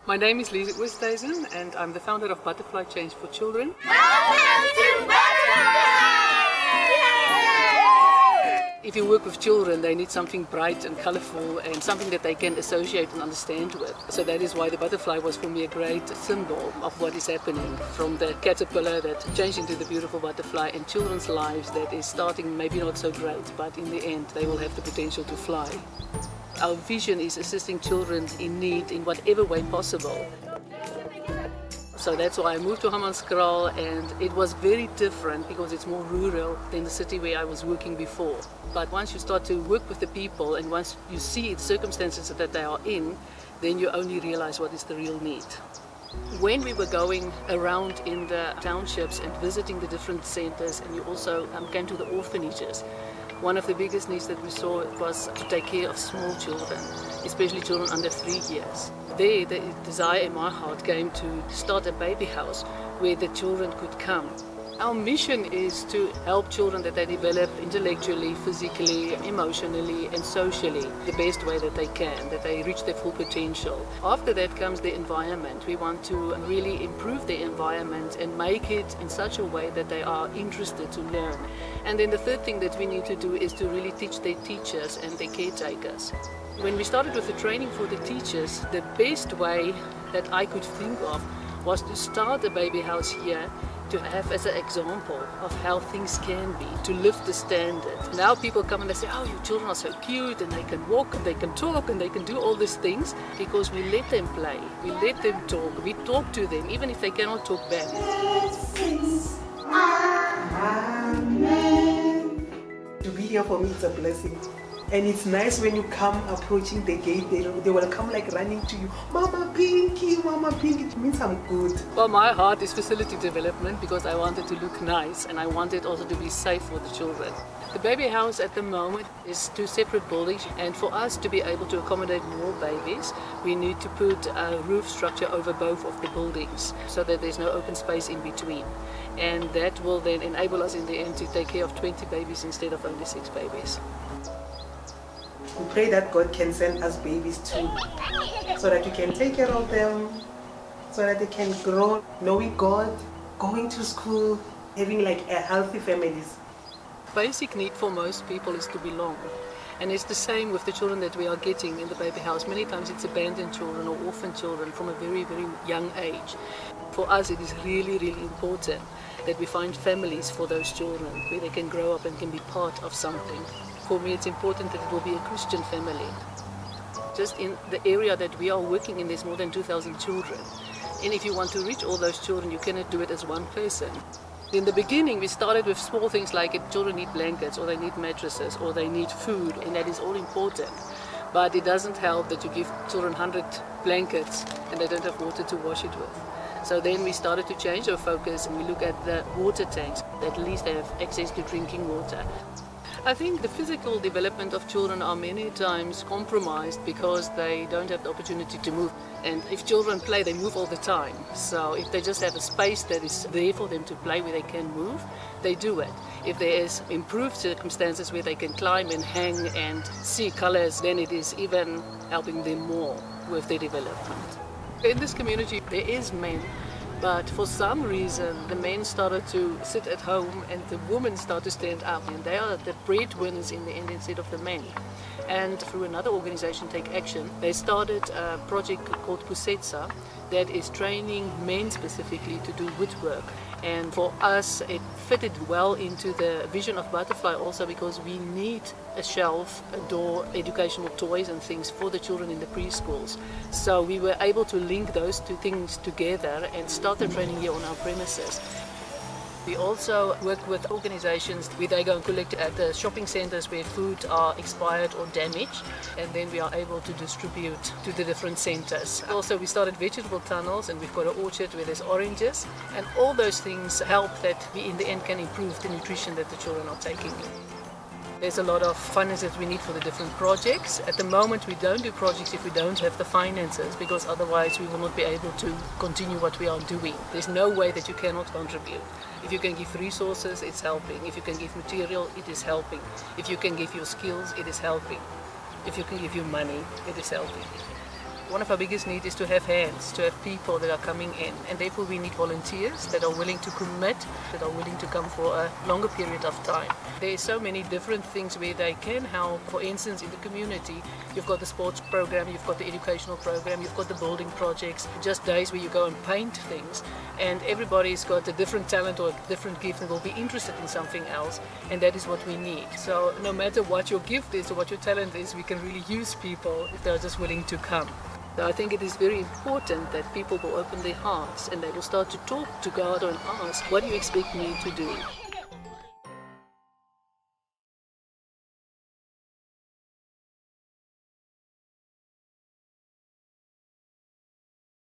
My name is Lize Oosthuizen and I'm the founder of Butterfly Change for Children. If you work with children, they need something bright and colorful and something that they can associate and understand with. So that is why the butterfly was for me a great symbol of what is happening, from the caterpillar that changed into the beautiful butterfly, and children's lives that is starting maybe not so great, but in the end they will have the potential to fly. Our vision is assisting children in need in whatever way possible. So that's why I moved to Hammanskraal, and it was very different because it's more rural than the city where I was working before. But once you start to work with the people and once you see the circumstances that they are in, then you only realize what is the real need. When we were going around in the townships and visiting the different centers, and you also came to the orphanages, one of the biggest needs that we saw was to take care of small children, especially children under 3 years. There, the desire in my heart came to start a baby house where the children could come. Our mission is to help children that they develop intellectually, physically, emotionally and socially the best way that they can, that they reach their full potential. After that comes the environment. We want to really improve the environment and make it in such a way that they are interested to learn. And then the third thing that we need to do is to really teach their teachers and their caretakers. When we started with the training for the teachers, the best way that I could think of was to start a baby house here, to have as an example of how things can be, to lift the standard. Now people come and they say, oh, your children are so cute and they can walk and they can talk and they can do all these things, because we let them play, we let them talk, we talk to them even if they cannot talk back. Amen. To be here for me is a blessing. And it's nice when you come approaching the gate, they will come like running to you. Mama Pinky, Mama Pinky. It means I'm good. Well, my heart is facility development because I want it to look nice and I want it also to be safe for the children. The baby house at the moment is 2 separate buildings, and for us to be able to accommodate more babies, we need to put a roof structure over both of the buildings so that there's no open space in between. And that will then enable us in the end to take care of 20 babies instead of only 6 babies. We pray that God can send us babies too, so that we can take care of them, so that they can grow knowing God, going to school, having like a healthy families. Basic need for most people is to belong. And it's the same with the children that we are getting in the baby house. Many times it's abandoned children or orphan children from a very, very young age. For us it is really, really important that we find families for those children where they can grow up and can be part of something. For me, it's important that it will be a Christian family. Just in the area that we are working in, there's more than 2,000 children. And if you want to reach all those children, you cannot do it as one person. In the beginning, we started with small things like children need blankets, or they need mattresses, or they need food, and that is all important. But it doesn't help that you give children 100 blankets and they don't have water to wash it with. So then we started to change our focus and we look at the water tanks. At least they have access to drinking water. I think the physical development of children are many times compromised because they don't have the opportunity to move. And if children play, they move all the time. So if they just have a space that is there for them to play where they can move, they do it. If there is improved circumstances where they can climb and hang and see colors, then it is even helping them more with their development. In this community, there is men. But for some reason, the men started to sit at home and the women started to stand up. And they are the breadwinners in the end instead of the men. And through another organization, Take Action, they started a project called Pusetsa that is training men specifically to do woodwork. And for us, it fitted well into the vision of Butterfly also, because we need a shelf, a door, educational toys and things for the children in the preschools. So we were able to link those 2 things together and start the training here on our premises. We also work with organizations where they go and collect at the shopping centers where food are expired or damaged, and then we are able to distribute to the different centers. Also, we started vegetable tunnels, and we've got an orchard where there's oranges, and all those things help that we in the end can improve the nutrition that the children are taking. There's a lot of finance that we need for the different projects. At the moment we don't do projects if we don't have the finances, because otherwise we will not be able to continue what we are doing. There's no way that you cannot contribute. If you can give resources, it's helping. If you can give material, it is helping. If you can give your skills, it is helping. If you can give your money, it is helping. One of our biggest needs is to have hands, to have people that are coming in, and therefore we need volunteers that are willing to commit, that are willing to come for a longer period of time. There are so many different things where they can help. For instance, in the community, you've got the sports program, you've got the educational program, you've got the building projects, just days where you go and paint things, and everybody's got a different talent or a different gift and will be interested in something else, and that is what we need. So no matter what your gift is or what your talent is, we can really use people if they're just willing to come. So I think it is very important that people will open their hearts and they will start to talk to God and ask, what do you expect me to do?